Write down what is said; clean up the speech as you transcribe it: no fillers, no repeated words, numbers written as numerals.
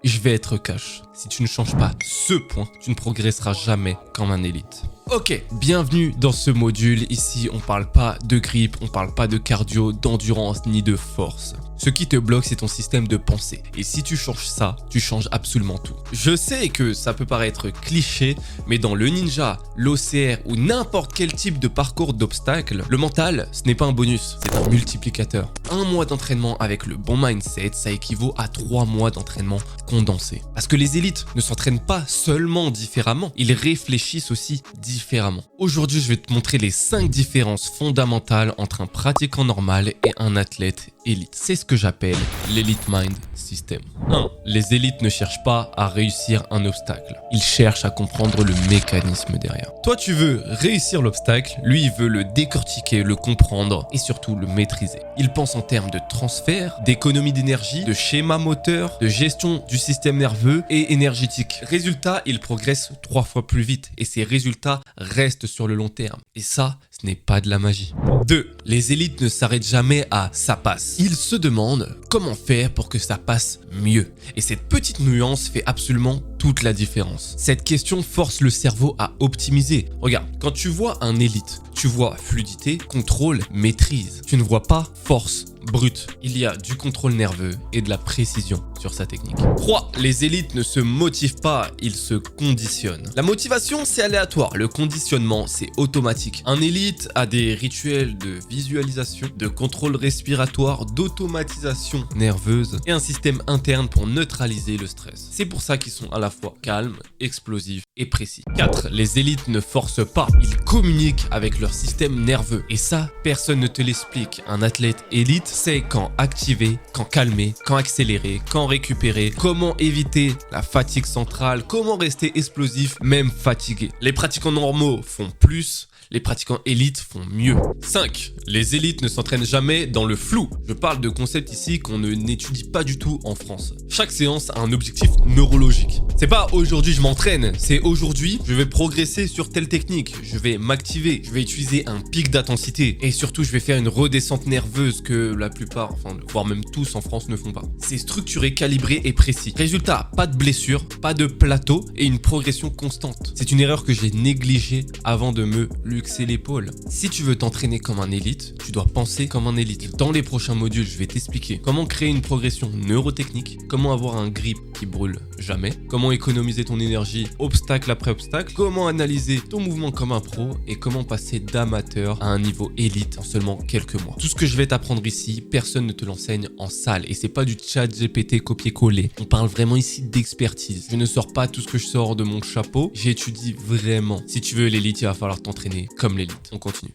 je vais être cash. Si tu ne changes pas ce point, tu ne progresseras jamais comme un élite. Ok, bienvenue dans ce module. Ici, on parle pas de grip, on parle pas de cardio, d'endurance ni de force. Ce qui te bloque, c'est ton système de pensée. Et si tu changes ça, tu changes absolument tout. Je sais que ça peut paraître cliché, mais dans le ninja, l'OCR ou n'importe quel type de parcours d'obstacles, le mental, ce n'est pas un bonus, c'est un multiplicateur. Un mois d'entraînement avec le bon mindset, ça équivaut à 3 mois d'entraînement condensé. Parce que les élites ne s'entraînent pas seulement différemment, ils réfléchissent aussi différemment. Aujourd'hui, je vais te montrer les 5 différences fondamentales entre un pratiquant normal et un athlète élite. C'est ce que j'appelle l'Elite Mind System. 1. Les élites ne cherchent pas à réussir un obstacle. Ils cherchent à comprendre le mécanisme derrière. Toi, tu veux réussir l'obstacle, lui, il veut le décortiquer, le comprendre et surtout le maîtriser. Il pense en termes de transfert, d'économie d'énergie, de schéma moteur, de gestion du système nerveux et énergétique. Résultat, il progresse 3 fois plus vite et ces résultats restent sur le long terme. Et ça, ce n'est pas de la magie. 2. Les élites ne s'arrêtent jamais à « ça passe ». Ils se demandent comment faire pour que ça passe mieux. Et cette petite nuance fait absolument toute la différence. Cette question force le cerveau à optimiser. Regarde, quand tu vois un élite, tu vois fluidité, contrôle, maîtrise. Tu ne vois pas force brute. Il y a du contrôle nerveux et de la précision sur sa technique. 3. Les élites ne se motivent pas, ils se conditionnent. La motivation, c'est aléatoire. Le conditionnement, c'est automatique. Un élite a des rituels de visualisation, de contrôle respiratoire, d'automatisation nerveuse et un système interne pour neutraliser le stress. C'est pour ça qu'ils sont à la fois calmes, explosifs et précis. 4. Les élites ne forcent pas, ils communiquent avec leur système nerveux. Et ça, personne ne te l'explique. Un athlète élite sait quand activer, quand calmer, quand accélérer, quand récupérer, comment éviter la fatigue centrale, comment rester explosif, même fatigué. Les pratiquants normaux font plus, les pratiquants élites font mieux. 5. Les élites ne s'entraînent jamais dans le flou. Je parle de concepts ici qu'on n'étudie pas du tout en France. Chaque séance a un objectif neurologique. C'est pas aujourd'hui je m'entraîne, c'est aujourd'hui je vais progresser sur telle technique, je vais m'activer, je vais utiliser un pic d'intensité et surtout je vais faire une redescente nerveuse que la plupart, enfin voire même tous en France ne font pas. C'est structuré, calibré et précis. Résultat, pas de blessure, pas de plateau et une progression constante. C'est une erreur que j'ai négligée avant de me luxer l'épaule. Si tu veux t'entraîner comme un élite, tu dois penser comme un élite. Dans les prochains modules, je vais t'expliquer comment créer une progression neurotechnique, comment avoir un grip qui brûle jamais, comment économiser ton énergie obstacle après obstacle, comment analyser ton mouvement comme un pro et comment passer d'amateur à un niveau élite en seulement quelques mois. Tout ce que je vais t'apprendre ici, personne ne te l'enseigne en salle et c'est pas du chat GPT copier-coller. On parle vraiment ici d'expertise. Je ne sors pas tout ce que je sors de mon chapeau, j'étudie vraiment. Si tu veux l'élite, il va falloir t'entraîner comme l'élite. On continue.